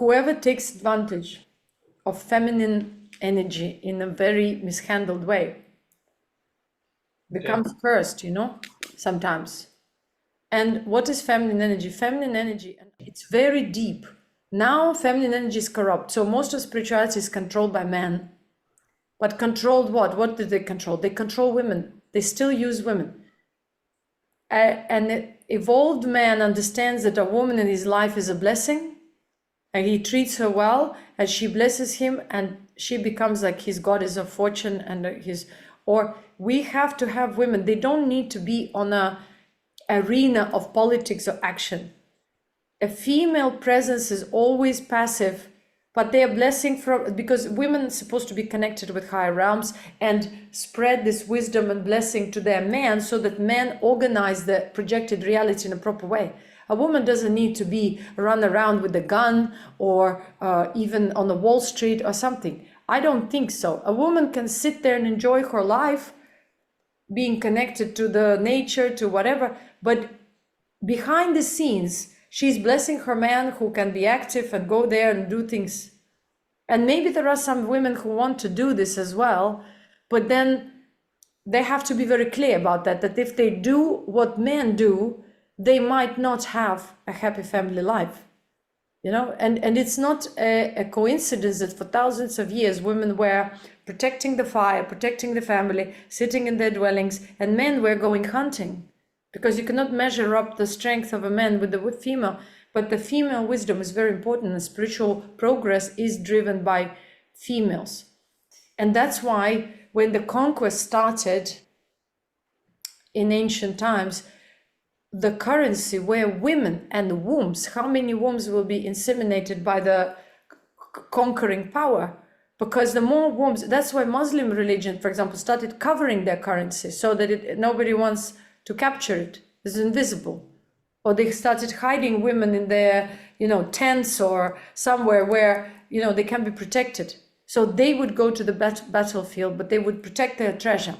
whoever takes advantage of feminine energy in a very mishandled way becomes cursed, you know, sometimes. And what is feminine energy? Feminine energy, it's very deep. Now feminine energy is corrupt. So most of spirituality is controlled by men. But controlled what? What do they control? They control women. They still use women. An evolved man understands that a woman in his life is a blessing, and he treats her well, and she blesses him, and she becomes like his goddess of fortune and or we have to have women. They don't need to be on a arena of politics or action. A female presence is always passive, but they are blessing because women are supposed to be connected with higher realms and spread this wisdom and blessing to their men, so that men organize the projected reality in a proper way. A woman doesn't need to be run around with a gun or even on the Wall Street or something. I don't think so. A woman can sit there and enjoy her life, being connected to the nature, to whatever, but behind the scenes, she's blessing her man who can be active and go there and do things. And maybe there are some women who want to do this as well, but then they have to be very clear about that if they do what men do, they might not have a happy family life, you know? And it's not a coincidence that for thousands of years, women were protecting the fire, protecting the family, sitting in their dwellings, and men were going hunting. Because you cannot measure up the strength of a man with the female, but the female wisdom is very important, and spiritual progress is driven by females. And that's why when the conquest started in ancient times, the currency were women and wombs. How many wombs will be inseminated by the conquering power? Because the more wombs, that's why Muslim religion, for example, started covering their currency so that nobody wants to capture it. It's invisible. Or they started hiding women in their, tents or somewhere where, they can be protected. So they would go to the battlefield, but they would protect their treasure.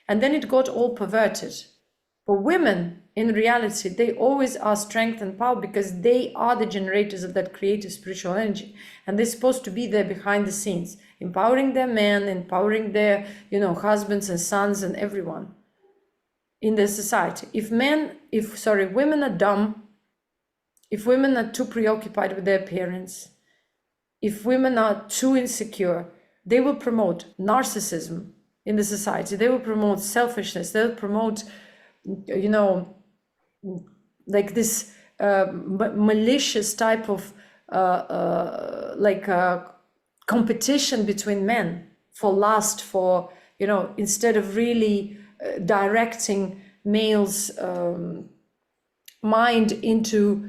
And then it got all perverted. But women, in reality, they always are strength and power because they are the generators of that creative spiritual energy. And they're supposed to be there behind the scenes, empowering their men, empowering their, husbands and sons and everyone in the society. If women are dumb, if women are too preoccupied with their appearance, if women are too insecure, they will promote narcissism in the society. They will promote selfishness. They'll promote, like this malicious type of competition between men for lust, for, instead of really directing males' mind into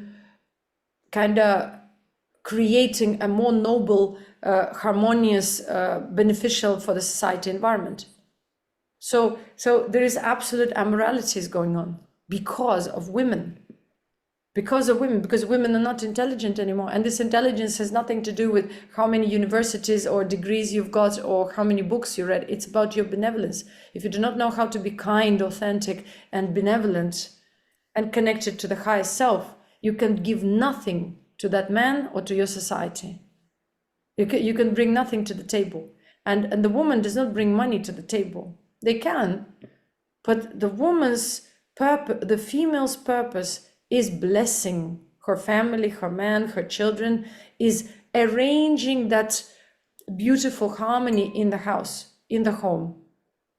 kind of creating a more noble, harmonious, beneficial for the society environment. So there is absolute immoralities going on because of women. Because women are not intelligent anymore. And this intelligence has nothing to do with how many universities or degrees you've got or how many books you read. It's about your benevolence. If you do not know how to be kind, authentic, and benevolent and connected to the highest self, you can give nothing to that man or to your society. You can bring nothing to the table. And the woman does not bring money to the table. They can, but the woman's purpose, the female's purpose, is blessing her family, her man, her children, is arranging that beautiful harmony in the house, in the home,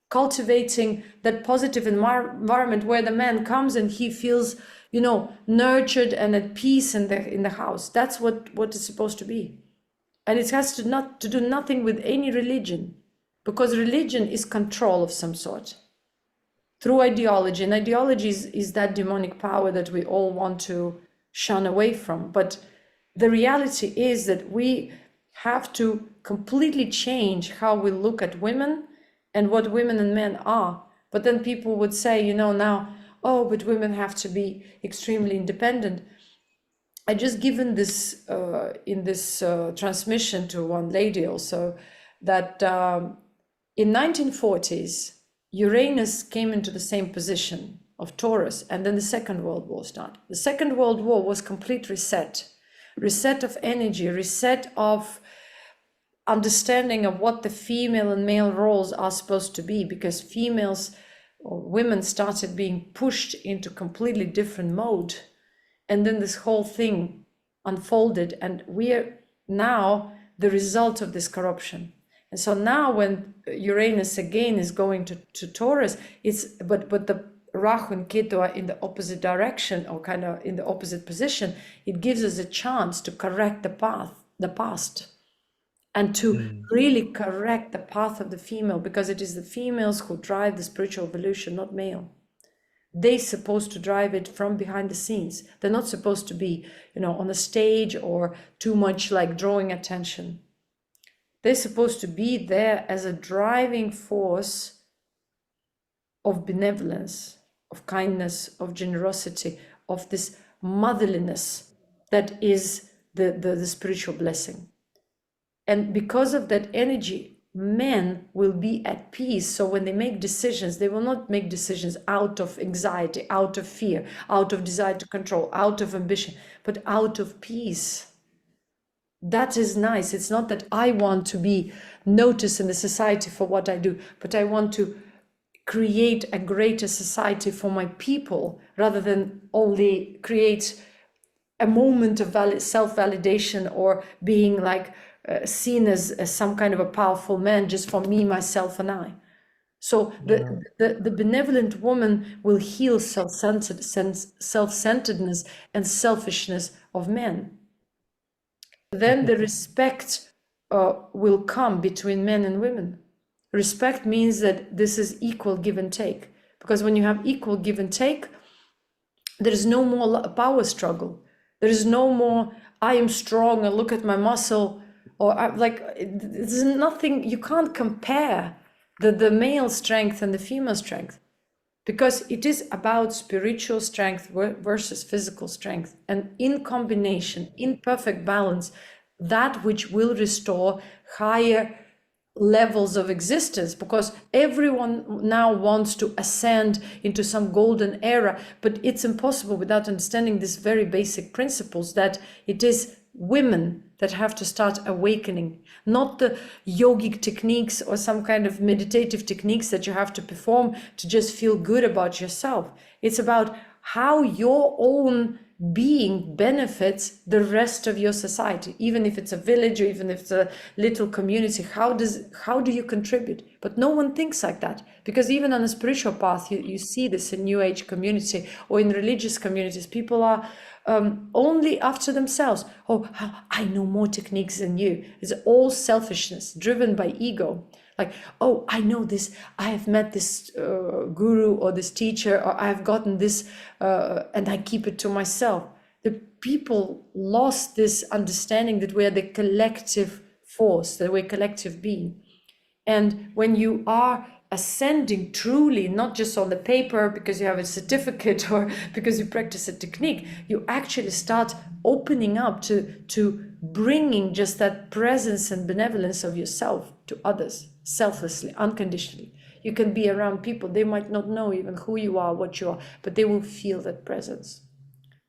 cultivating that positive environment where the man comes and he feels, nurtured and at peace in the house. That's what it's supposed to be. And it has to do nothing with any religion, because religion is control of some sort. Through ideology, and ideology is that demonic power that we all want to shun away from. But the reality is that we have to completely change how we look at women and what women and men are. But then people would say, now, but women have to be extremely independent. I just given this in this transmission to one lady also, that in 1940s, Uranus came into the same position of Taurus, and then the Second World War started. The Second World War was complete reset. reset of energy, reset of understanding of what the female and male roles are supposed to be, because females or women started being pushed into completely different mode, and then this whole thing unfolded, and we are now the result of this corruption. And so now when Uranus again is going to Taurus, it's but the Rahu and Ketu are in the opposite direction, or kind of in the opposite position. It gives us a chance to correct the past, and to really correct the path of the female, because it is the females who drive the spiritual evolution, not male. They're supposed to drive it from behind the scenes. They're not supposed to be, on the stage or too much like drawing attention. They're supposed to be there as a driving force of benevolence, of kindness, of generosity, of this motherliness that is the spiritual blessing. And because of that energy, men will be at peace. So when they make decisions, they will not make decisions out of anxiety, out of fear, out of desire to control, out of ambition, but out of peace. That is nice. It's not that I want to be noticed in the society for what I do, but I want to create a greater society for my people, rather than only create a moment of self-validation, or being like seen as some kind of a powerful man just for me, myself, and I. So the benevolent woman will heal self-centeredness and selfishness of men. Then the respect will come between men and women. Respect means that this is equal give and take, because when you have equal give and take, there is no more power struggle. There is no more I am strong and look at my muscle, or there's nothing. You can't compare the male strength and the female strength, because it is about spiritual strength versus physical strength, and in combination, in perfect balance, that which will restore higher levels of existence, because everyone now wants to ascend into some golden era, but it's impossible without understanding these very basic principles, that it is women that have to start awakening, not the yogic techniques or some kind of meditative techniques that you have to perform to just feel good about yourself. It's about how your own being benefits the rest of your society, even if it's a village or even if it's a little community. How do you contribute? But no one thinks like that, because even on a spiritual path, you see this in New Age community or in religious communities. People are only after themselves. Oh, I know more techniques than you. It's all selfishness driven by ego. Like, oh, I know this, I have met this guru or this teacher, or I've gotten this and I keep it to myself. The people lost this understanding that we are the collective force, that we're collective being. And when you are ascending truly, not just on the paper because you have a certificate or because you practice a technique, you actually start opening up to bringing just that presence and benevolence of yourself to others, selflessly, unconditionally. You can be around people, they might not know even who you are, what you are, but they will feel that presence.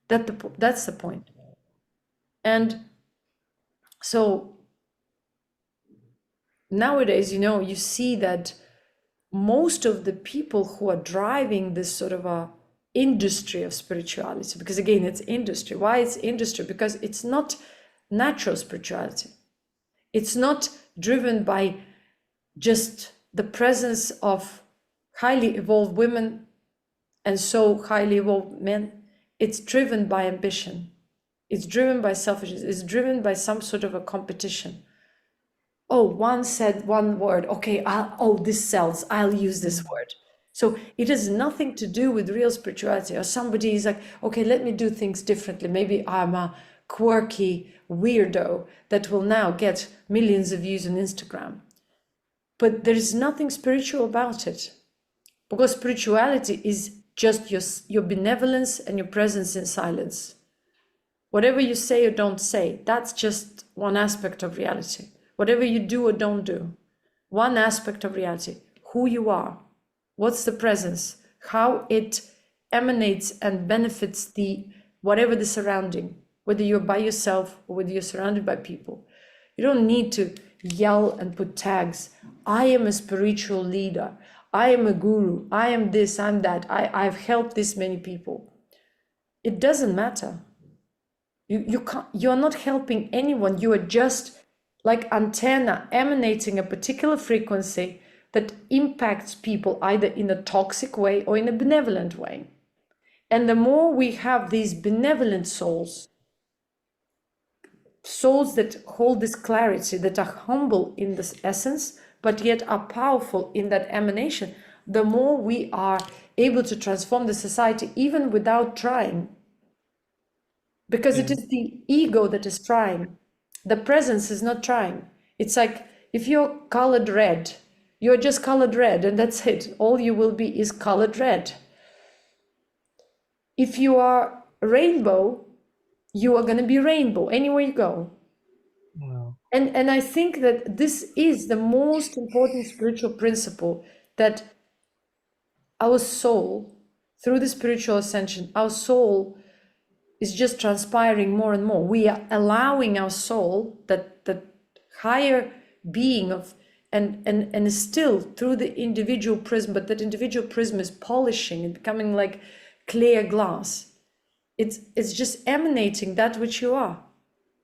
That's the point. And so nowadays, you see that most of the people who are driving this sort of a industry of spirituality, because again, it's industry. Why it's industry? Because it's not natural spirituality. It's not driven by just the presence of highly evolved women and so highly evolved men. It's driven by ambition. It's driven by selfishness. It's driven by some sort of a competition. Oh, one said one word. Okay, this sells. I'll use this word. So it has nothing to do with real spirituality. Or somebody is like, okay, let me do things differently. Maybe I'm a quirky weirdo that will now get millions of views on Instagram. But there is nothing spiritual about it, because spirituality is just your benevolence and your presence in silence. Whatever you say or don't say, that's just one aspect of reality. Whatever you do or don't do, one aspect of reality, who you are, what's the presence, how it emanates and benefits whatever the surrounding. whether you're by yourself or whether you're surrounded by people. You don't need to yell and put tags. I am a spiritual leader. I am a guru. I am this, I'm that. I've helped this many people. It doesn't matter. You're not helping anyone. You are just like antenna emanating a particular frequency that impacts people either in a toxic way or in a benevolent way. And the more we have these benevolent souls that hold this clarity, that are humble in this essence, but yet are powerful in that emanation, the more we are able to transform the society even without trying. Because it is the ego that is trying. The presence is not trying. It's like if you're colored red, you're just colored red and that's it. All you will be is colored red. If you are rainbow, you are going to be rainbow anywhere you go. Wow. And I think that this is the most important spiritual principle, that our soul, through the spiritual ascension, our soul is just transpiring more and more. We are allowing our soul, that higher being of, and still through the individual prism, but that individual prism is polishing and becoming like clear glass. It's just emanating that which you are.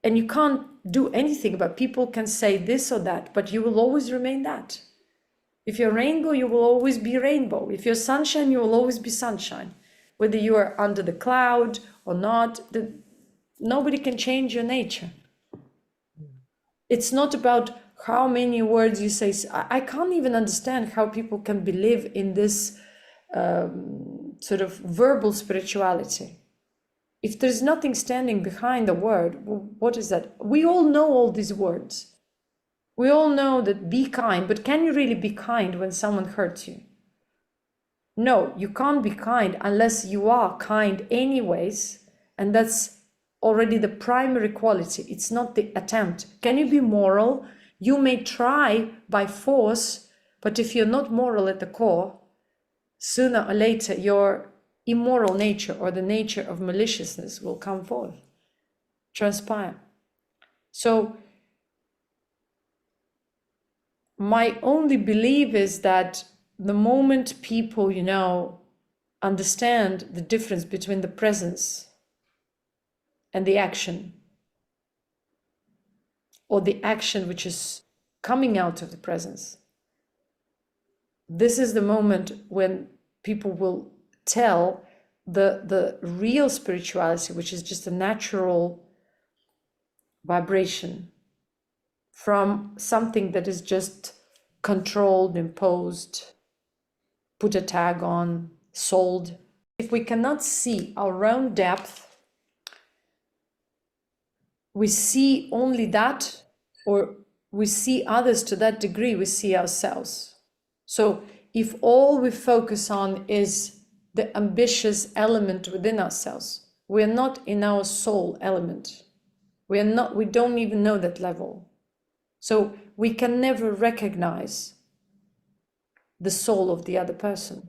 And you can't do anything about it. People can say this or that, but you will always remain that. If you're rainbow, you will always be rainbow. If you're sunshine, you will always be sunshine. Whether you are under the cloud or not, nobody can change your nature. It's not about how many words you say. I can't even understand how people can believe in this sort of verbal spirituality. If there's nothing standing behind the word, what is that? We all know all these words. We all know that be kind, but can you really be kind when someone hurts you? No, you can't be kind unless you are kind anyways, and that's already the primary quality. It's not the attempt. Can you be moral? You may try by force, but if you're not moral at the core, sooner or later your immoral nature or the nature of maliciousness will come forth, transpire. So my only belief is that the moment people, understand the difference between the presence and the action, or the action which is coming out of the presence, this is the moment when people will tell the real spirituality, which is just a natural vibration from something that is just controlled, imposed, put a tag on, sold. If we cannot see our own depth, we see only that, or we see others to that degree, we see ourselves. So if all we focus on is the ambitious element within ourselves, we are not in our soul element. We don't even know that level. So we can never recognize the soul of the other person.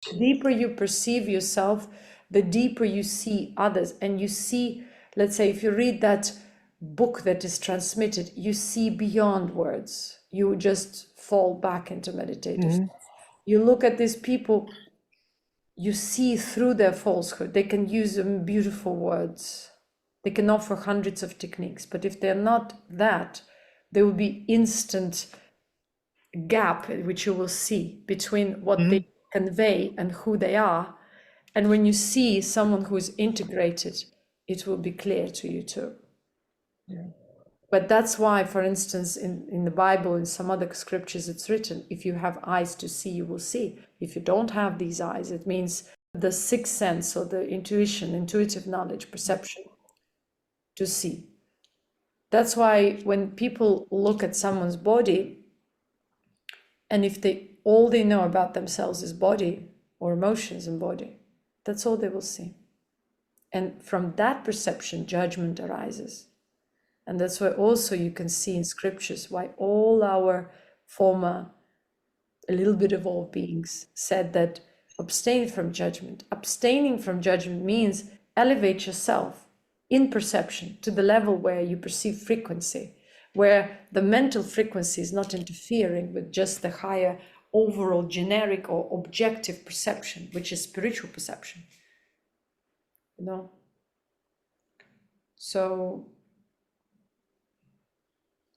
The deeper you perceive yourself, the deeper you see others. And you see, let's say, if you read that book that is transmitted, you see beyond words. You just fall back into meditative. You look at these people, you see through their falsehood. They can use beautiful words. They can offer hundreds of techniques, but if they're not that, there will be instant gap which you will see between what they convey and who they are. And when you see someone who is integrated, it will be clear to you too. Yeah. But that's why, for instance, in the Bible, in some other scriptures, it's written, if you have eyes to see, you will see. If you don't have these eyes, it means the sixth sense or the intuition, intuitive knowledge, perception to see. That's why when people look at someone's body, and if all they know about themselves is body or emotions and body, that's all they will see. And from that perception, judgment arises. And that's why also you can see in scriptures why all our former, a little bit of all beings said that abstain from judgment. Abstaining from judgment means elevate yourself in perception, to the level where you perceive frequency, where the mental frequency is not interfering with just the higher overall generic or objective perception, which is spiritual perception. You know? So,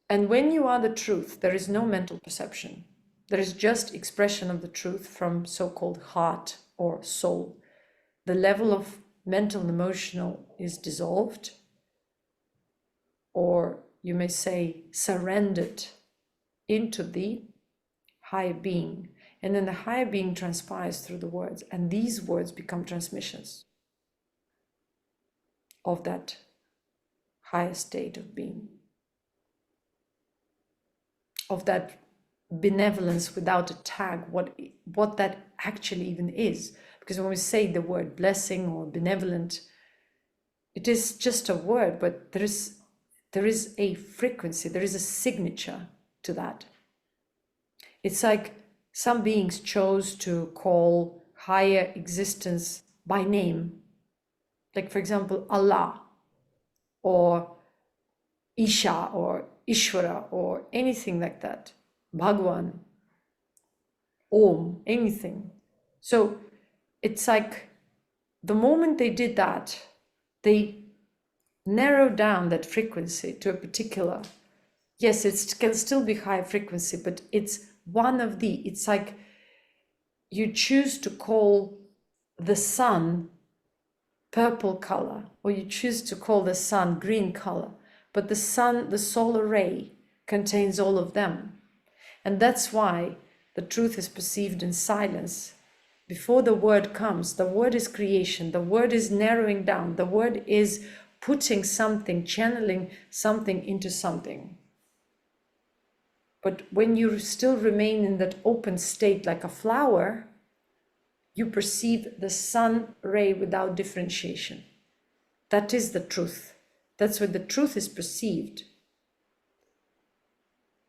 and when you are the truth, there is no mental perception. There is just expression of the truth from so-called heart or soul. The level of mental and emotional is dissolved, or you may say surrendered into the higher being. And then the higher being transpires through the words, and these words become transmissions of that higher state of being, of that benevolence without a tag, what that actually even is. Because when we say the word blessing or benevolent, it is just a word, but there is a frequency, there is a signature to that. It's like some beings chose to call higher existence by name, like for example Allah or Isha or Ishvara or anything like that, Bhagwan, Om, anything. So it's like the moment they did that, they narrowed down that frequency to a particular, yes, it can still be high frequency, but it's one of the, it's like you choose to call the sun purple color, or you choose to call the sun green color, but the sun, the solar ray, contains all of them. And that's why the truth is perceived in silence. Before the word comes, the word is creation, the word is narrowing down, the word is putting something, channeling something into something. But when you still remain in that open state like a flower, you perceive the sun ray without differentiation. That is the truth. That's where the truth is perceived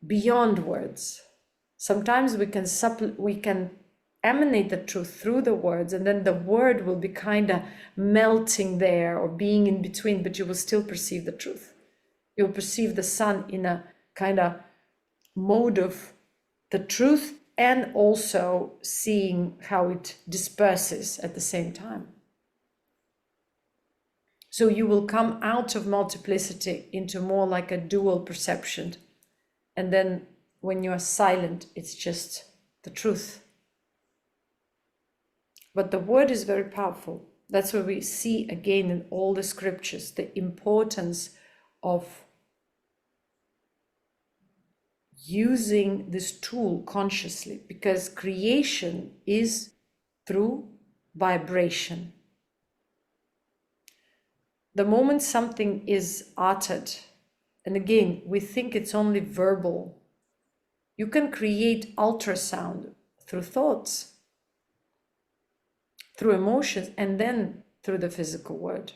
beyond words. Sometimes we can emanate the truth through the words, and then the word will be kind of melting there or being in between, but you will still perceive the truth. You'll perceive the sun in a kind of mode of the truth, and also seeing how it disperses at the same time. So you will come out of multiplicity into more like a dual perception. And then when you are silent, it's just the truth. But the word is very powerful. That's where we see again in all the scriptures the importance of using this tool consciously, because creation is through vibration. The moment something is uttered, and again, we think it's only verbal, you can create ultrasound through thoughts, through emotions, and then through the physical word.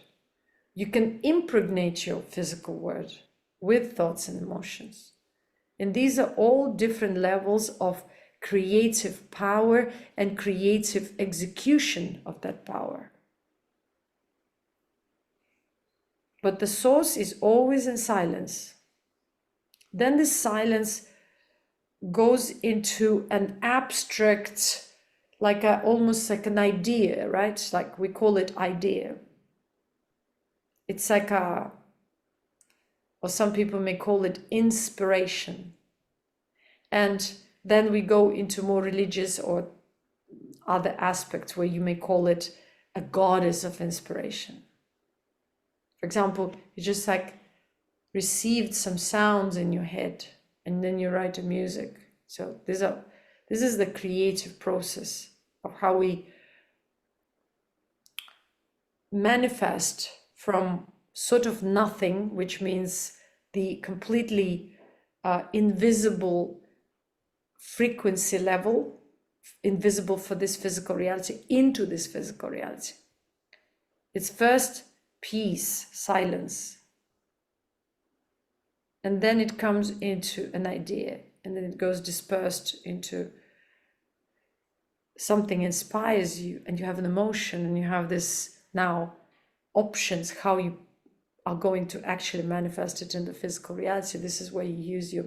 You can impregnate your physical word with thoughts and emotions. And these are all different levels of creative power and creative execution of that power. But the source is always in silence. Then this silence goes into an abstract, almost like an idea, right? Like we call it idea. It's like or some people may call it inspiration. And then we go into more religious or other aspects where you may call it a goddess of inspiration. For example, you just received some sounds in your head and then you write a music. So this is the creative process of how we manifest from sort of nothing, which means the completely invisible frequency level, invisible for this physical reality, into this physical reality. It's first peace, silence, and then it comes into an idea, and then it goes dispersed into something inspires you, and you have an emotion, and you have this now options how you are going to actually manifest it in the physical reality. This is where you use your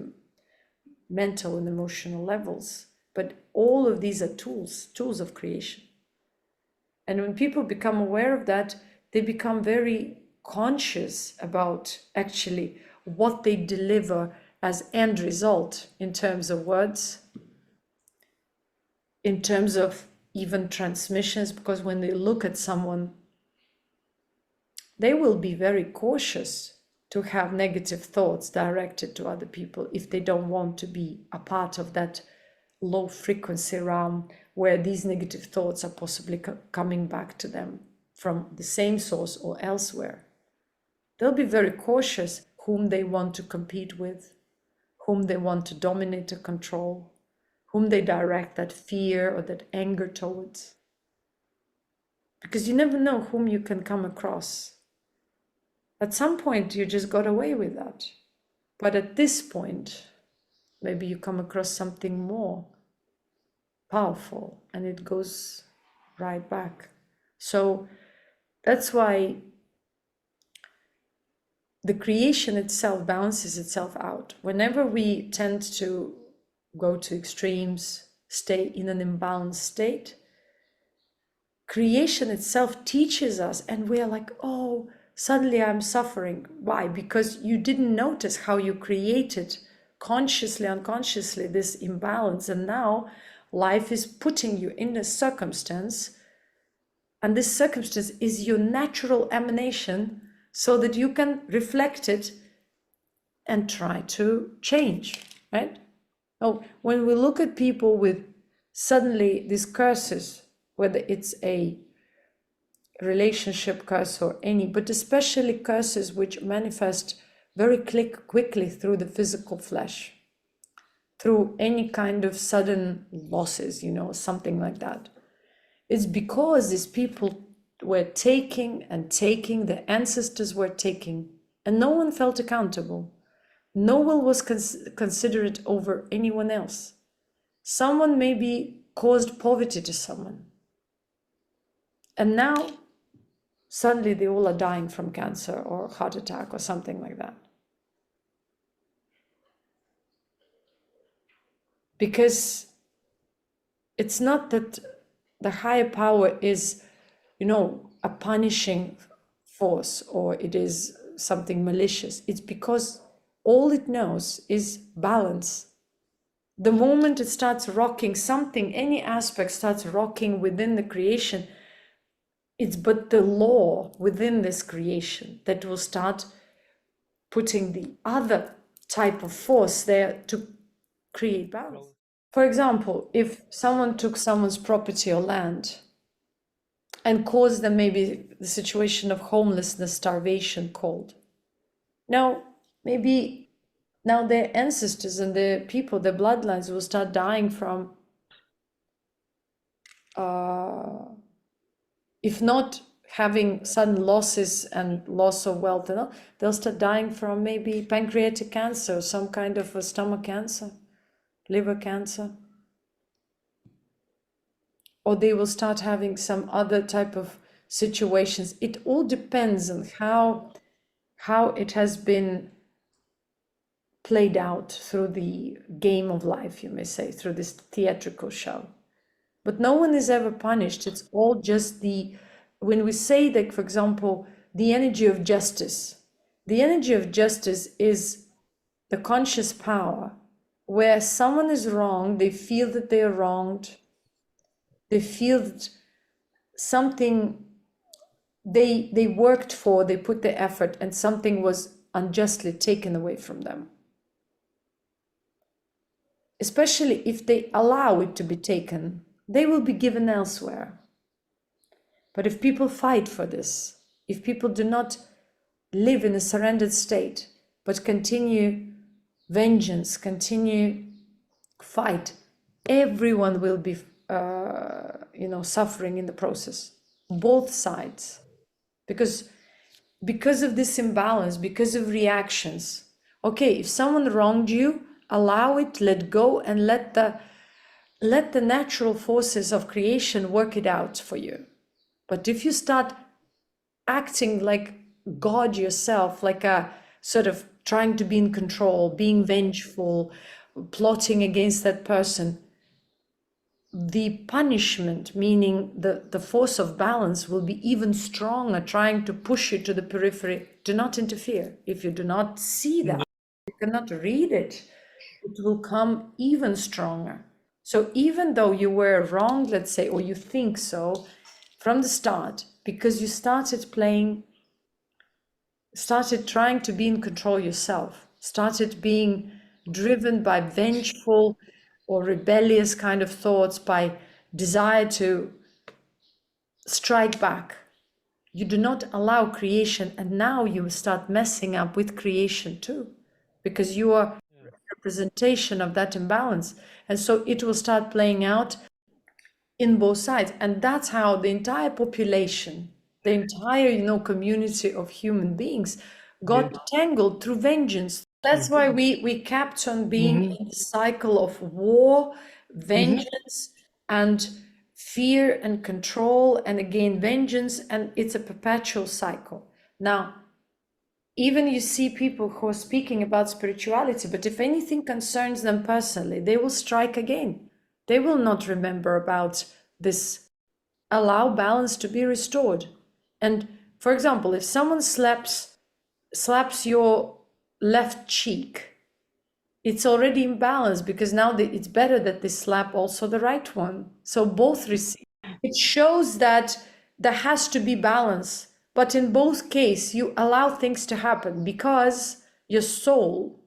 mental and emotional levels. But all of these are tools of creation. And when people become aware of that, they become very conscious about actually what they deliver as end result in terms of words, in terms of even transmissions, because when they look at someone, they will be very cautious to have negative thoughts directed to other people if they don't want to be a part of that low frequency realm where these negative thoughts are possibly coming back to them from the same source or elsewhere. They'll be very cautious whom they want to compete with, whom they want to dominate or control, whom they direct that fear or that anger towards. Because you never know whom you can come across. At some point, you just got away with that. But at this point, maybe you come across something more powerful and it goes right back. So that's why the creation itself balances itself out. Whenever we tend to go to extremes, stay in an imbalanced state, creation itself teaches us, and we are like, oh, suddenly I'm suffering. Why? Because you didn't notice how you created consciously, unconsciously this imbalance, and now life is putting you in a circumstance, and this circumstance is your natural emanation so that you can reflect it and try to change, right? Oh, when we look at people with suddenly these curses, whether it's a relationship curse or any, but especially curses which manifest very quickly through the physical flesh, through any kind of sudden losses, something like that. It's because these people were taking, the ancestors were taking, and no one felt accountable. No one was considerate over anyone else. Someone maybe caused poverty to someone. And now, suddenly they all are dying from cancer or heart attack or something like that. Because it's not that the higher power is, a punishing force or it is something malicious. It's because all it knows is balance. The moment it starts rocking something, any aspect starts rocking within the creation, it's but the law within this creation that will start putting the other type of force there to create balance. For example, if someone took someone's property or land and caused them maybe the situation of homelessness, starvation, cold. Now, maybe now their ancestors and their people, their bloodlines will start dying from, if not having sudden losses and loss of wealth, they'll start dying from maybe pancreatic cancer, some kind of a stomach cancer, liver cancer. Or they will start having some other type of situations. It all depends on how it has been played out through the game of life, you may say, through this theatrical show. But no one is ever punished. It's all just when we say that, for example, the energy of justice is the conscious power where someone is wrong, they feel that they are wronged, they feel that something they worked for, they put the effort, and something was unjustly taken away from them. Especially if they allow it to be taken, they will be given elsewhere. But if people fight for this, if people do not live in a surrendered state, but continue vengeance, continue fight, everyone will be suffering in the process, both sides. Because of this imbalance, because of reactions. Okay, if someone wronged you, allow it, let go, and let the natural forces of creation work it out for you. But if you start acting like God yourself, like a sort of trying to be in control, being vengeful, plotting against that person, the punishment, meaning the force of balance, will be even stronger, trying to push you to the periphery. Do not interfere. If you do not see that, you cannot read it, it will come even stronger. So even though you were wrong, let's say, or you think so from the start, because you started trying to be in control yourself, started being driven by vengeful or rebellious kind of thoughts, by desire to strike back, you do not allow creation, and now you start messing up with creation too, because you are a representation of that imbalance, and so it will start playing out in both sides. And that's how the entire population, the entire community of human beings got tangled through vengeance. That's why we kept on being in the cycle of war, vengeance, and fear and control, and again vengeance, and it's a perpetual cycle. Now, even you see people who are speaking about spirituality, but if anything concerns them personally, they will strike again. They will not remember about this. Allow balance to be restored. And for example, if someone slaps your left cheek, it's already imbalanced, because now it's better that they slap also the right one. So both receive. It shows that there has to be balance. But in both cases, you allow things to happen because your soul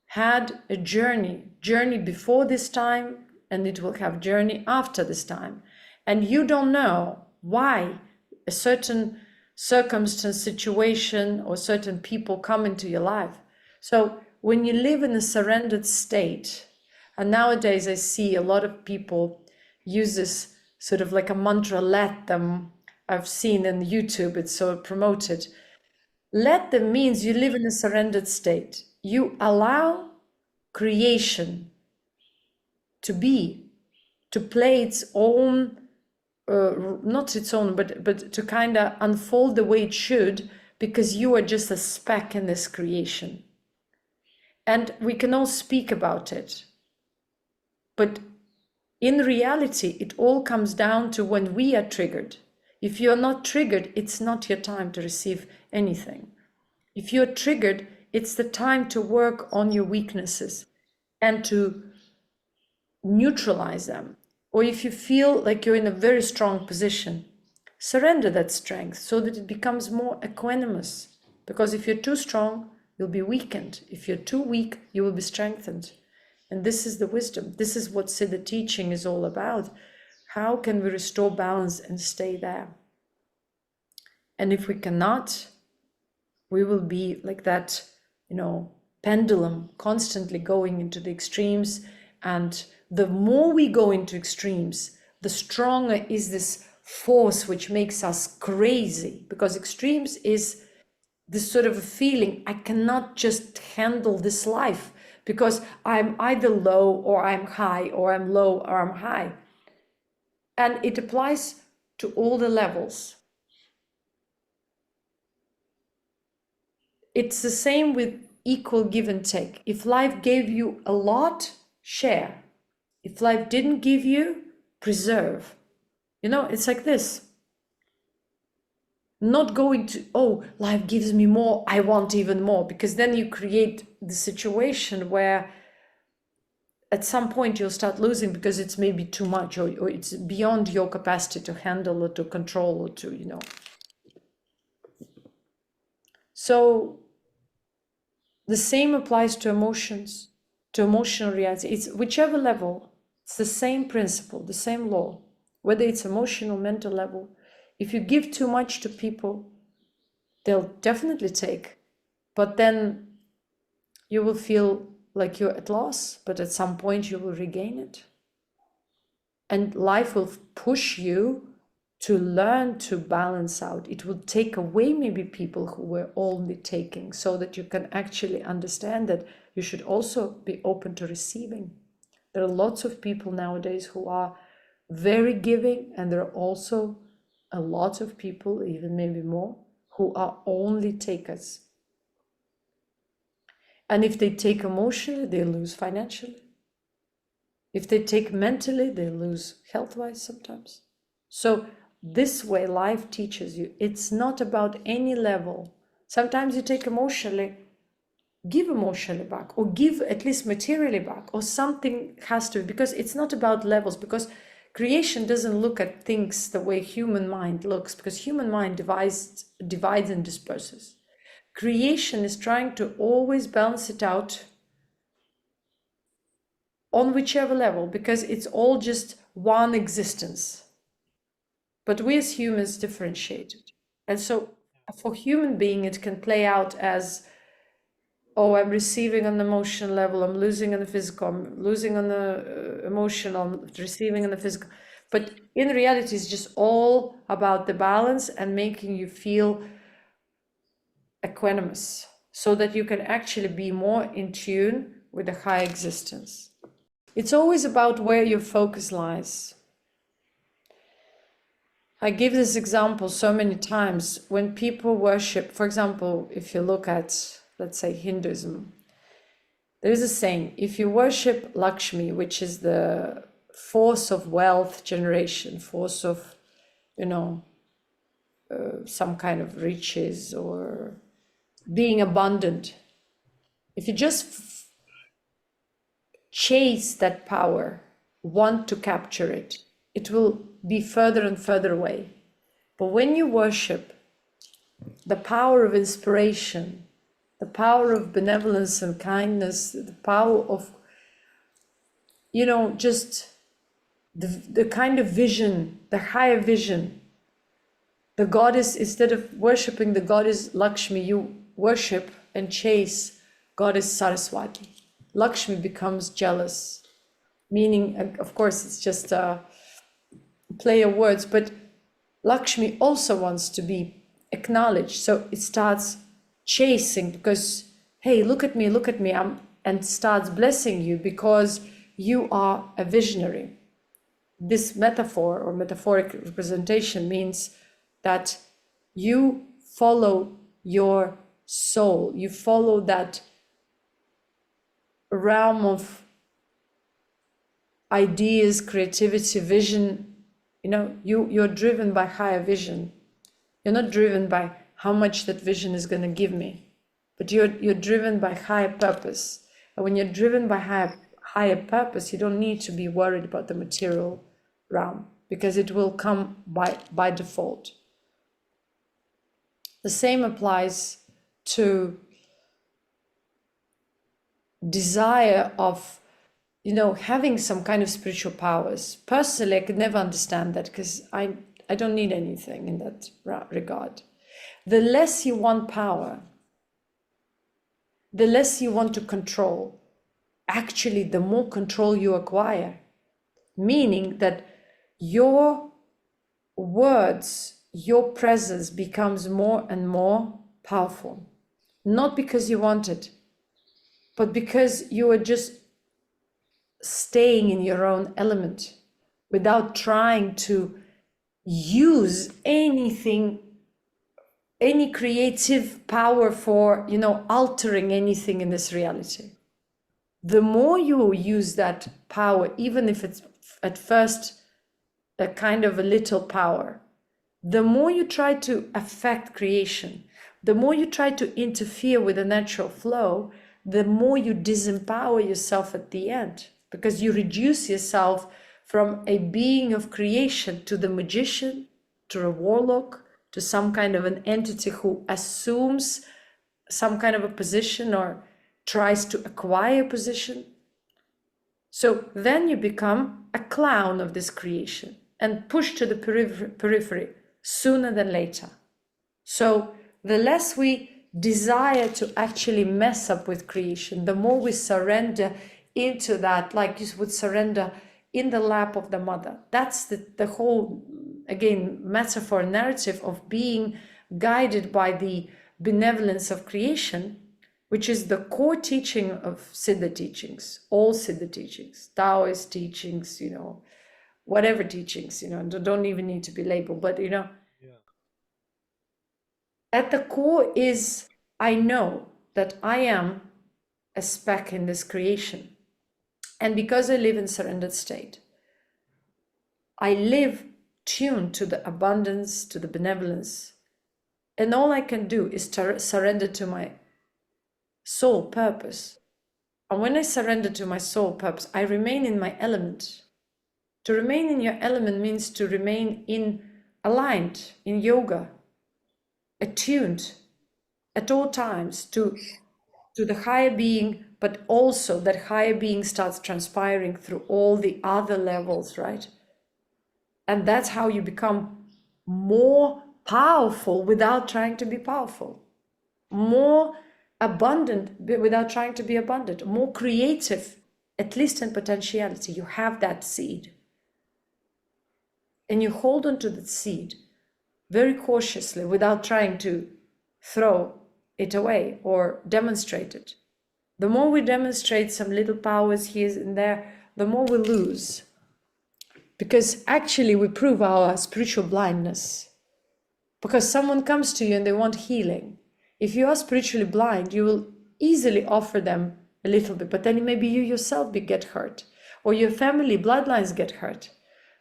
had a journey before this time, and it will have journey after this time. And you don't know why a certain circumstance, situation, or certain people come into your life. So when you live in a surrendered state, and nowadays I see a lot of people use this sort of like a mantra, let them. I've seen in YouTube, it's so promoted. Let them means you live in a surrendered state. You allow creation to play its own, not its own, but to kind of unfold the way it should, because you are just a speck in this creation. And we can all speak about it. But in reality, it all comes down to when we are triggered. If you're not triggered, it's not your time to receive anything. If you're triggered, it's the time to work on your weaknesses and to neutralize them. Or if you feel like you're in a very strong position, surrender that strength so that it becomes more equanimous. Because if you're too strong, you'll be weakened. If you're too weak, you will be strengthened. And this is the wisdom. This is what Siddha teaching is all about. How can we restore balance and stay there? And if we cannot, we will be like that, pendulum, constantly going into the extremes. And the more we go into extremes, the stronger is this force which makes us crazy. Because extremes is this sort of a feeling, I cannot just handle this life, because I'm either low or I'm high, or I'm low or I'm high. And it applies to all the levels. It's the same with equal give and take. If life gave you a lot, share. If life didn't give you, preserve. It's like this. Not going to, oh, life gives me more, I want even more, because then you create the situation where at some point you'll start losing, because it's maybe too much, or it's beyond your capacity to handle or to control or to, So the same applies to emotions, to emotional reality. It's whichever level, it's the same principle, the same law, whether it's emotional, mental level. If you give too much to people, they'll definitely take, but then you will feel like you're at loss, but at some point you will regain it. And life will push you to learn to balance out. It will take away maybe people who were only taking, so that you can actually understand that you should also be open to receiving. There are lots of people nowadays who are very giving, and there are also a lot of people, even maybe more, who are only takers. And if they take emotionally, they lose financially. If they take mentally, they lose health-wise sometimes. So this way life teaches you. It's not about any level. Sometimes you take emotionally, give emotionally back, or give at least materially back, or something has to, because it's not about levels, because creation doesn't look at things the way human mind looks, because human mind divides and disperses. Creation is trying to always balance it out on whichever level, because it's all just one existence. But we as humans differentiate it. And so for human being, it can play out as, oh, I'm receiving on the emotional level, I'm losing on the physical, I'm losing on the emotional, I'm receiving on the physical. But in reality, it's just all about the balance and making you feel equanimous, so that you can actually be more in tune with the high existence. It's always about where your focus lies. I give this example so many times. When people worship, for example, if you look at, let's say, Hinduism, there is a saying, if you worship Lakshmi, which is the force of wealth generation, force of, some kind of riches or being abundant, if you just chase that power, want to capture it, it will be further and further away. But when you worship the power of inspiration, the power of benevolence and kindness, the power of, just the kind of vision, the higher vision, the goddess, instead of worshiping the goddess Lakshmi, you worship and chase goddess Saraswati. Lakshmi becomes jealous, meaning, of course, it's just a play of words, but Lakshmi also wants to be acknowledged. So it starts chasing, because, hey, look at me, and starts blessing you because you are a visionary. This metaphor or metaphoric representation means that you follow your soul, you follow that realm of ideas, creativity, vision. You're driven by higher vision. You're not driven by how much that vision is going to give me, but you're driven by higher purpose. And when you're driven by higher purpose, you don't need to be worried about the material realm, because it will come by default. The same applies to desire of, having some kind of spiritual powers. Personally, I could never understand that, because I don't need anything in that regard. The less you want power, the less you want to control, actually, the more control you acquire. Meaning that your words, your presence becomes more and more powerful. Not because you want it, but because you are just staying in your own element without trying to use anything, any creative power for, altering anything in this reality. The more you use that power, even if it's at first a kind of a little power, the more you try to affect creation, the more you try to interfere with the natural flow, the more you disempower yourself at the end, because you reduce yourself from a being of creation to the magician, to a warlock, to some kind of an entity who assumes some kind of a position or tries to acquire a position. So then you become a clown of this creation and pushed to the periphery sooner than later. So the less we desire to actually mess up with creation, the more we surrender into that, like you would surrender in the lap of the mother. That's the whole, again, metaphor narrative of being guided by the benevolence of creation, which is the core teaching of Siddha teachings, all Siddha teachings, Taoist teachings, whatever teachings, don't even need to be labeled, but, Yeah. At the core is, I know that I am a speck in this creation. And because I live in surrendered state, I live tuned to the abundance, to the benevolence. And all I can do is surrender to my soul purpose. And when I surrender to my soul purpose, I remain in my element. To remain in your element means to remain aligned in yoga, attuned at all times to the higher being, but also that higher being starts transpiring through all the other levels, right? And that's how you become more powerful without trying to be powerful, more abundant without trying to be abundant, more creative, at least in potentiality. You have that seed. And you hold on to that seed very cautiously without trying to throw it away or demonstrate it. The more we demonstrate some little powers here and there, the more we lose. Because actually we prove our spiritual blindness. Because someone comes to you and they want healing. If you are spiritually blind, you will easily offer them a little bit, but then maybe you yourself get hurt, or your family bloodlines get hurt.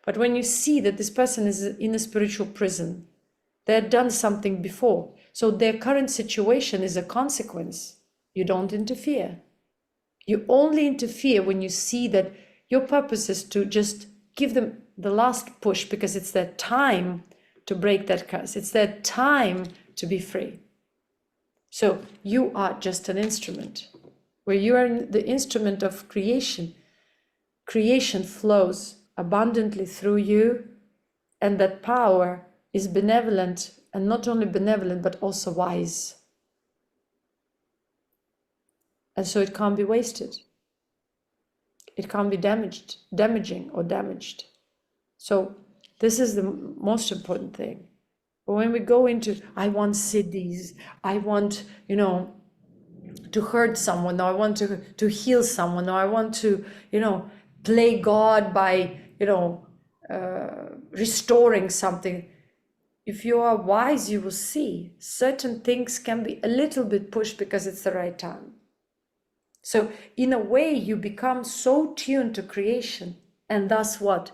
But when you see that this person is in a spiritual prison, they had done something before, so their current situation is a consequence. You don't interfere. You only interfere when you see that your purpose is to just give them the last push, because it's their time to break that curse. It's their time to be free. So you are just an instrument. Where you are the instrument of creation, creation flows abundantly through you, and that power is benevolent, and not only benevolent, but also wise. And so it can't be wasted. It can't be damaging or damaged. So this is the most important thing. But when we go into, I want siddhis, I want, to hurt someone, or I want to heal someone, or I want to, play God by, restoring something. If you are wise, you will see certain things can be a little bit pushed because it's the right time. So in a way, you become so tuned to creation, and thus what?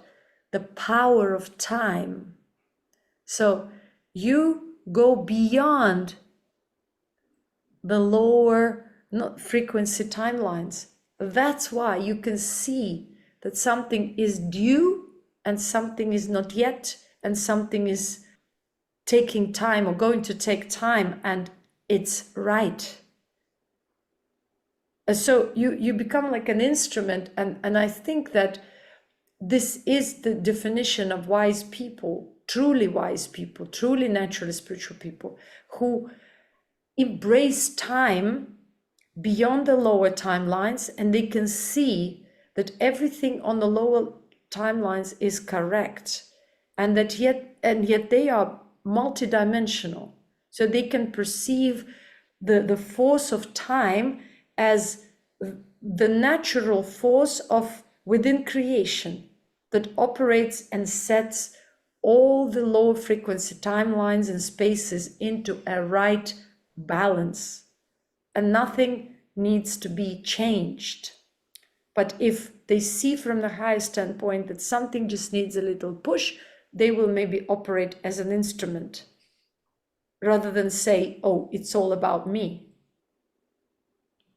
The power of time. So you go beyond the lower frequency timelines. That's why you can see that something is due and something is not yet, and something is taking time or going to take time, and it's right. So you become like an instrument, and I think that this is the definition of wise people, truly naturally spiritual people, who embrace time beyond the lower timelines, and they can see that everything on the lower timelines is correct, and that yet they are multidimensional, so they can perceive the force of time as the natural force of within creation that operates and sets all the lower frequency timelines and spaces into a right balance, and nothing needs to be changed. But if they see from the higher standpoint that something just needs a little push, they will maybe operate as an instrument rather than say, oh, it's all about me.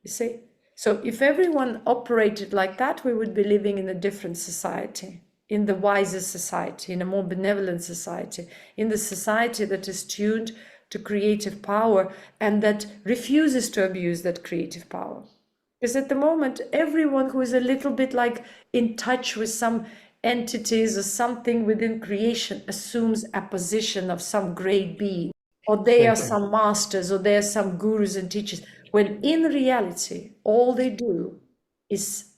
You see? So if everyone operated like that, we would be living in a different society, in the wiser society, in a more benevolent society, in the society that is tuned to creative power and that refuses to abuse that creative power. Because at the moment, everyone who is a little bit like in touch with some entities or something within creation assumes a position of some great being, or they are some masters, or they are some gurus and teachers, when in reality, all they do is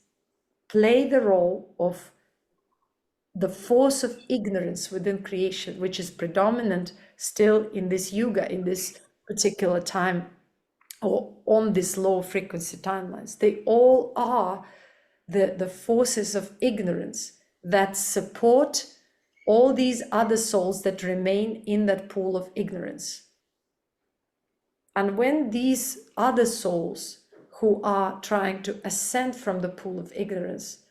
play the role of the force of ignorance within creation, which is predominant still in this yuga, in this particular time, or on this low frequency timelines. They all are the forces of ignorance that support all these other souls that remain in that pool of ignorance. And when these other souls who are trying to ascend from the pool of ignorance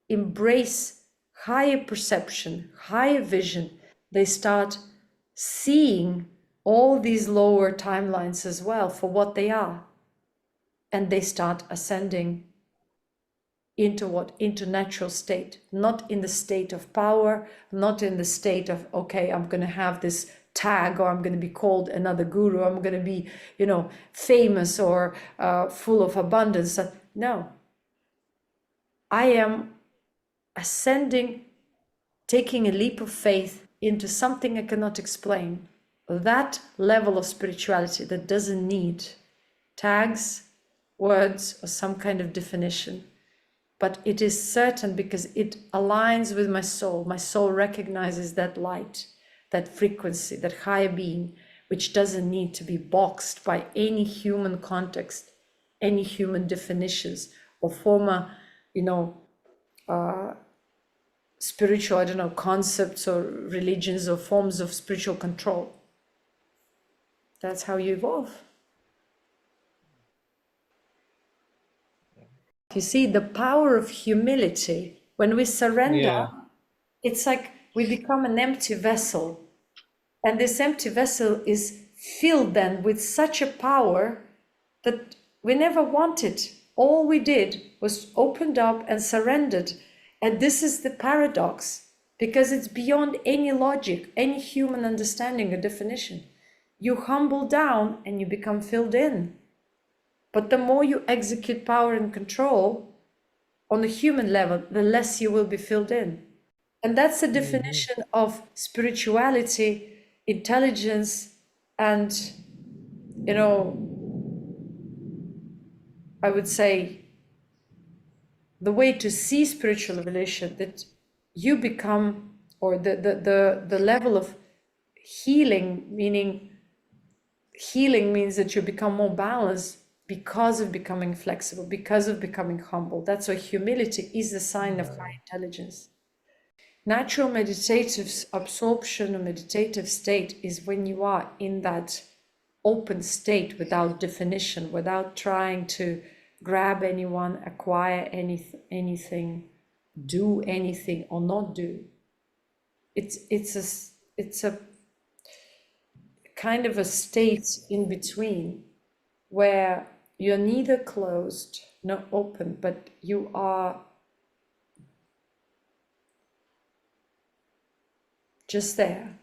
embrace higher perception, higher vision, they start seeing all these lower timelines as well for what they are. And they start ascending into what? Into natural state, not in the state of power, not in the state of, okay, I'm going to have this tag, or I'm going to be called another guru, I'm going to be, famous or full of abundance. No, I am ascending, taking a leap of faith into something I cannot explain. That level of spirituality that doesn't need tags, words, or some kind of definition. But it is certain because it aligns with my soul. My soul recognizes that light, that frequency, that higher being, which doesn't need to be boxed by any human context, any human definitions, or former, spiritual, concepts or religions or forms of spiritual control. That's how you evolve. You see, the power of humility, when we surrender, it's like we become an empty vessel. And this empty vessel is filled then with such a power that we never wanted. All we did was opened up and surrendered. And this is the paradox, because it's beyond any logic, any human understanding or definition. You humble down and you become filled in. But the more you execute power and control on the human level, the less you will be filled in. And that's the definition of spirituality, intelligence, and, I would say the way to see spiritual evolution, that you become, or the level of healing, meaning healing means that you become more balanced because of becoming flexible, because of becoming humble. That's why humility is a sign of high intelligence. Natural meditative absorption or meditative state is when you are in that open state without definition, without trying to grab anyone, acquire anything, do anything or not do. It's a kind of a state in between where you're neither closed nor open, but you are just there.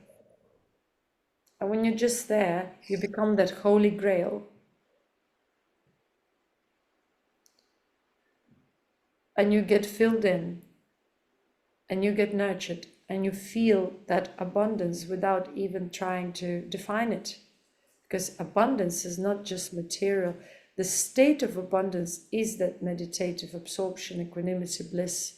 And when you're just there, you become that holy grail. And you get filled in, and you get nurtured, and you feel that abundance without even trying to define it. Because abundance is not just material. The state of abundance is that meditative absorption, equanimity, bliss.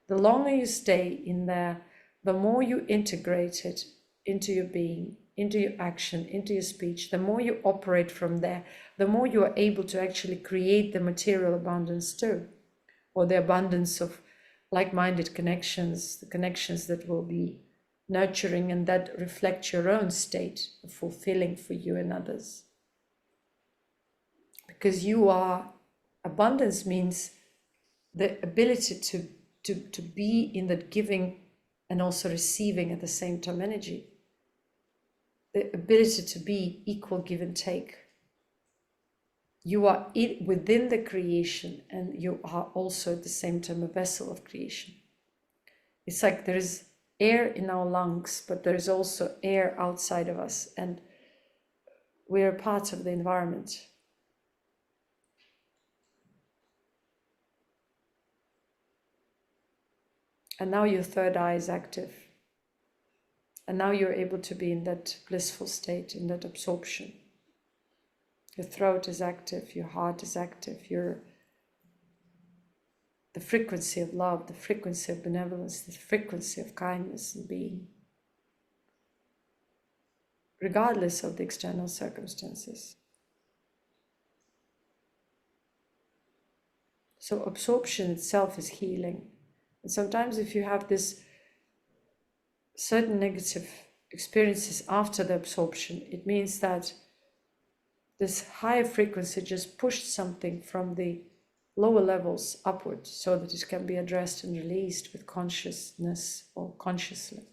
The longer you stay in there, the more you integrate it into your being, into your action, into your speech, the more you operate from there, the more you are able to actually create the material abundance too, or the abundance of like-minded connections, the connections that will be nurturing and that reflect your own state of fulfilling for you and others. Because you are, abundance means the ability to be in that giving and also receiving at the same time energy. The ability to be equal give and take. You are within the creation, and you are also at the same time a vessel of creation. It's like there is air in our lungs, but there is also air outside of us, and we are part of the environment. And now your third eye is active. And now you're able to be in that blissful state, in that absorption. Your throat is active, your heart is active, the frequency of love, the frequency of benevolence, the frequency of kindness and being, regardless of the external circumstances. So absorption itself is healing. And sometimes if you have this certain negative experiences after the absorption, it means that this higher frequency just pushed something from the lower levels upward so that it can be addressed and released with consciousness or consciously.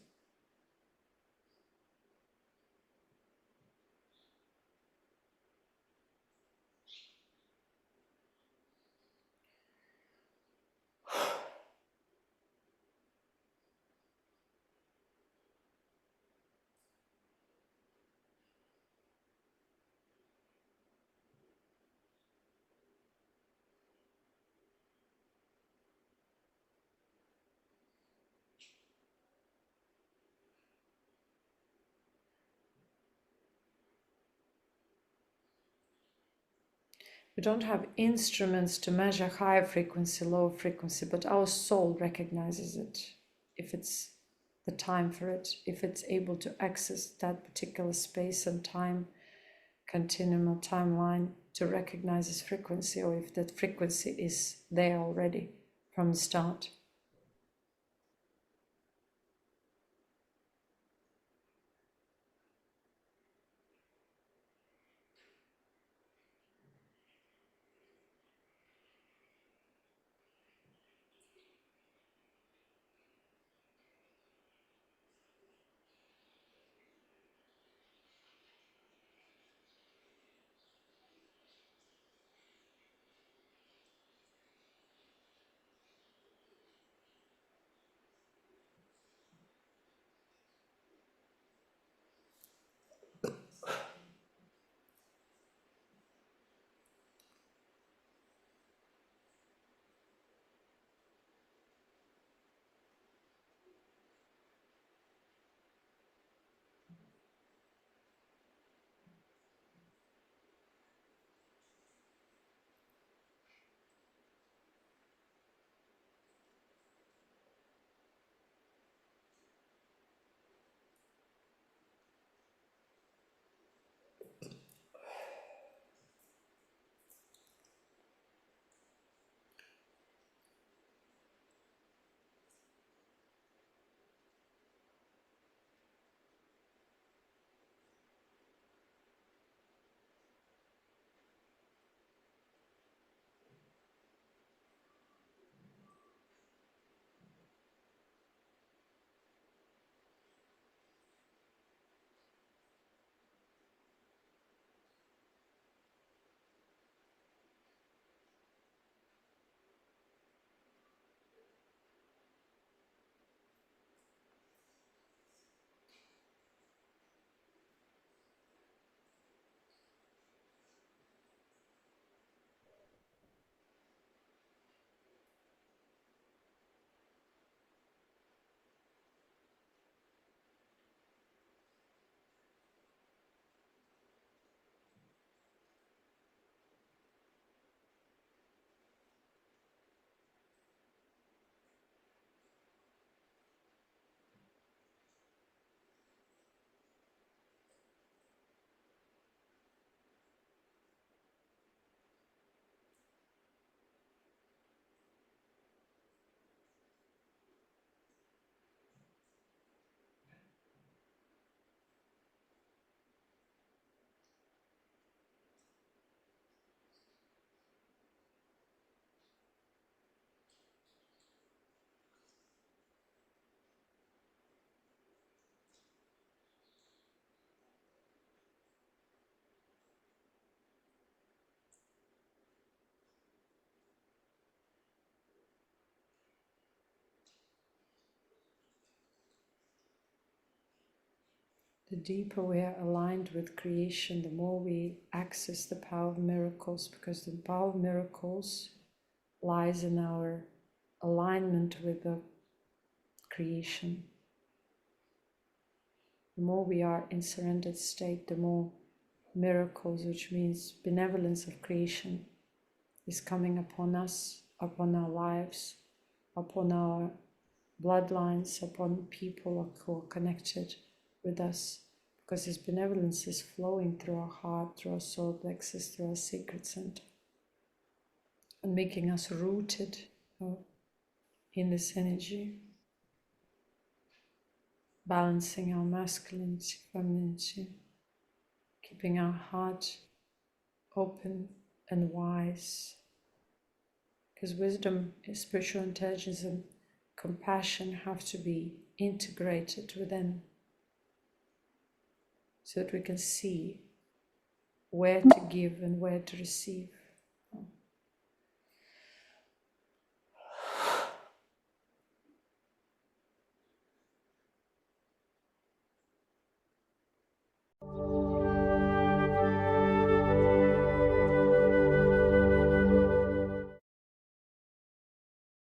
We don't have instruments to measure higher frequency, lower frequency, but our soul recognizes it if it's the time for it, if it's able to access that particular space and time continuum or timeline to recognize its frequency, or if that frequency is there already from the start. The deeper we are aligned with creation, the more we access the power of miracles, because the power of miracles lies in our alignment with the creation. The more we are in surrendered state, the more miracles, which means benevolence of creation, is coming upon us, upon our lives, upon our bloodlines, upon people who are connected with us, because His benevolence is flowing through our heart, through our solar plexus, through our sacred center, and making us rooted in this energy, balancing our masculinity, femininity, keeping our heart open and wise, because wisdom, spiritual intelligence, and compassion have to be integrated within, so that we can see where to give and where to receive.